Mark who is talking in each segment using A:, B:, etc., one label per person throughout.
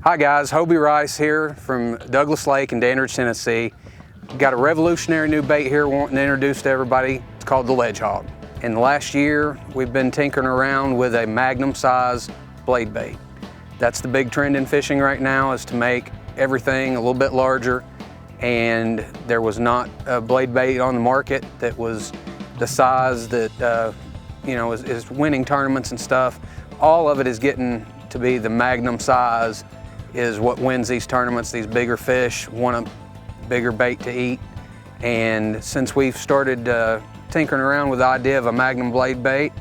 A: Hi guys, Hobie Rice here from Douglas Lake in Dandridge, Tennessee. Got a revolutionary new bait here wanting to introduce to everybody. It's called the Ledge Hog. In the last year, we've been tinkering around with a magnum size blade bait. That's the big trend in fishing right now, is to make everything a little bit larger. And there was not a blade bait on the market that was the size that is winning tournaments and stuff. All of it is getting to be the magnum size is what wins these tournaments. These bigger fish want a bigger bait to eat. And since we've started tinkering around with the idea of a magnum blade bait,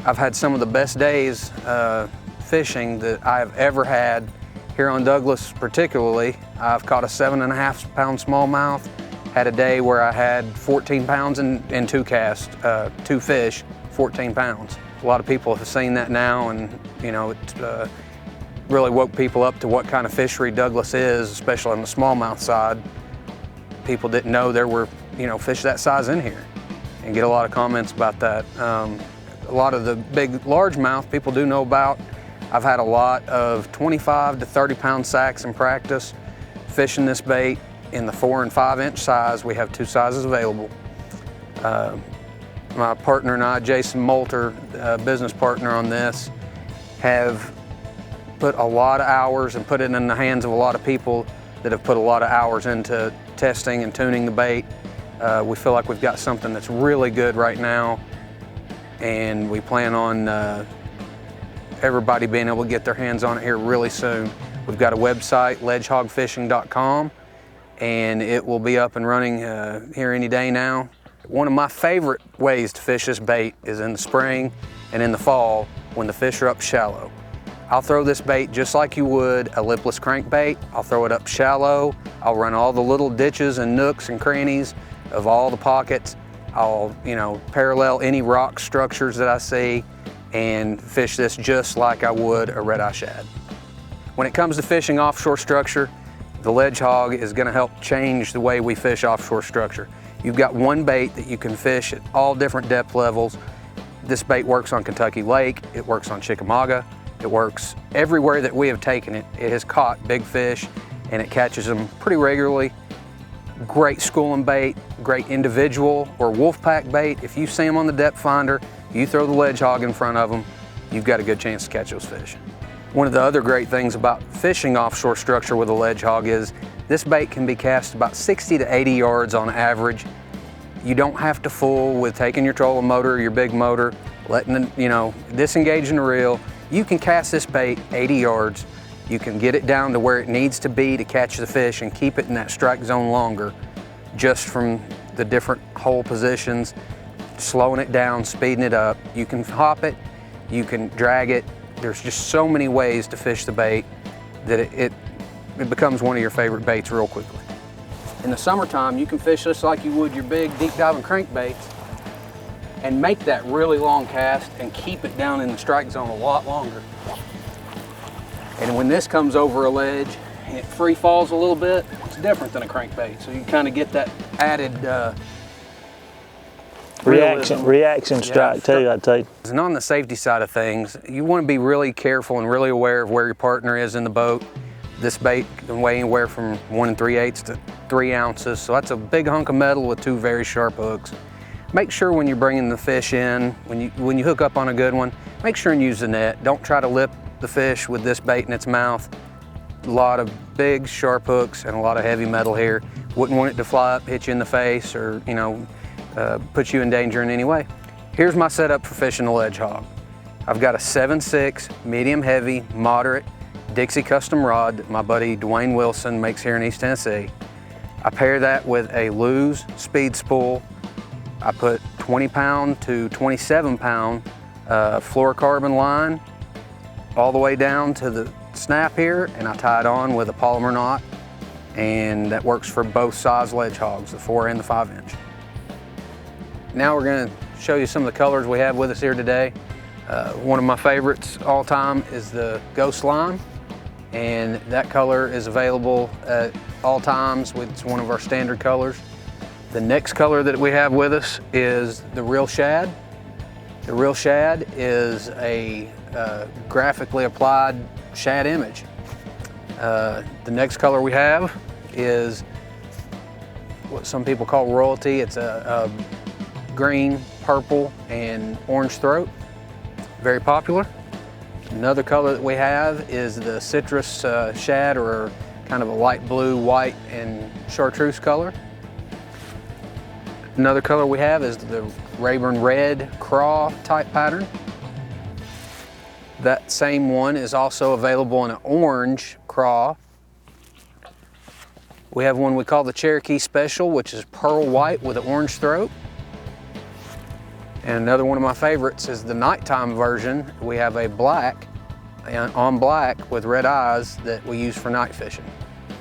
A: I've had some of the best days fishing that I've ever had here on Douglas particularly. I've caught a 7.5 pound smallmouth, had a day where I had 14 pounds in two casts, two fish, 14 pounds. A lot of people have seen that now, and it's really woke people up to what kind of fishery Douglas is, especially on the smallmouth side. People didn't know there were fish that size in here, and get a lot of comments about that. A lot of the big largemouth people do know about. I've had a lot of 25 to 30 pound sacks in practice fishing this bait in the 4 and 5 inch size. We have two sizes available. My partner and I, Jason Moulter, business partner on this, have put a lot of hours and put it in the hands of a lot of people that have put a lot of hours into testing and tuning the bait. We feel like we've got something that's really good right now, and we plan on everybody being able to get their hands on it here really soon. We've got a website, ledgehogfishing.com, and it will be up and running here any day now. One of my favorite ways to fish this bait is in the spring and in the fall when the fish are up shallow. I'll throw this bait just like you would a lipless crankbait. I'll throw it up shallow. I'll run all the little ditches and nooks and crannies of all the pockets. I'll parallel any rock structures that I see and fish this just like I would a red-eye shad. When it comes to fishing offshore structure, the Ledge Hog is going to help change the way we fish offshore structure. You've got one bait that you can fish at all different depth levels. This bait works on Kentucky Lake, it works on Chickamauga, it works everywhere that we have taken it. It has caught big fish and it catches them pretty regularly. Great schooling bait, great individual or wolf pack bait. If you see them on the depth finder, you throw the Ledge Hog in front of them, you've got a good chance to catch those fish. One of the other great things about fishing offshore structure with a Ledge Hog is this bait can be cast about 60 to 80 yards on average. You don't have to fool with taking your trolling motor or your big motor, letting it, disengaging the reel. You can cast this bait 80 yards. You can get it down to where it needs to be to catch the fish and keep it in that strike zone longer, just from the different hole positions, slowing it down, speeding it up. You can hop it, you can drag it. There's just so many ways to fish the bait that it becomes one of your favorite baits real quickly. In the summertime, you can fish this like you would your big deep diving crankbaits and make that really long cast and keep it down in the strike zone a lot longer. And when this comes over a ledge and it free falls a little bit, it's different than a crankbait. So you kind of get that added
B: reaction strike too, I'd say.
A: And on the safety side of things, you want to be really careful and really aware of where your partner is in the boat. This bait can weigh anywhere from 1 3/8 to 3 ounces, so that's a big hunk of metal with 2 very sharp hooks. Make sure when you're bringing the fish in, when you hook up on a good one, make sure and use the net. Don't try to lip the fish with this bait in its mouth. A lot of big sharp hooks and a lot of heavy metal here. Wouldn't want it to fly up, hit you in the face, or put you in danger in any way. Here's my setup for fishing the Ledge Hog. I've got a 7/6 medium heavy moderate Dixie custom rod that my buddy Dwayne Wilson makes here in East Tennessee. I pair that with a Lew's speed spool. I put 20 pound to 27 pound fluorocarbon line all the way down to the snap here, and I tie it on with a polymer knot, and that works for both size Ledge Hogs, the 4 and the 5 inch. Now we're going to show you some of the colors we have with us here today. One of my favorites all time is the Ghost Lime, and that color is available at all times. It's one of our standard colors. The next color that we have with us is the Real Shad. The Real Shad is a graphically applied shad image. The next color we have is what some people call royalty. It's a green, purple, and orange throat. Very popular. Another color that we have is the citrus shad, or kind of a light blue, white, and chartreuse color. Another color we have is the Rayburn red craw type pattern. That same one is also available in an orange craw. We have one we call the Cherokee Special, which is pearl white with an orange throat. And another one of my favorites is the nighttime version. We have a black on black with red eyes that we use for night fishing.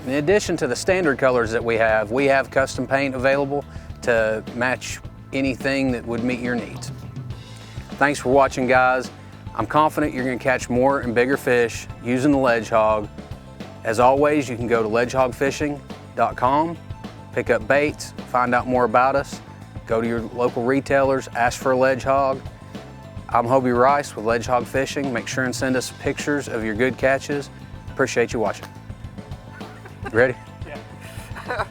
A: In addition to the standard colors that we have custom paint available to match anything that would meet your needs. Thanks for watching, guys. I'm confident you're going to catch more and bigger fish using the Ledge Hog. As always, you can go to ledgehogfishing.com, pick up baits, find out more about us, go to your local retailers, ask for a Ledge Hog. I'm Hobie Rice with Ledge Hog Fishing. Make sure and send us pictures of your good catches. Appreciate you watching. You ready?
C: Yeah.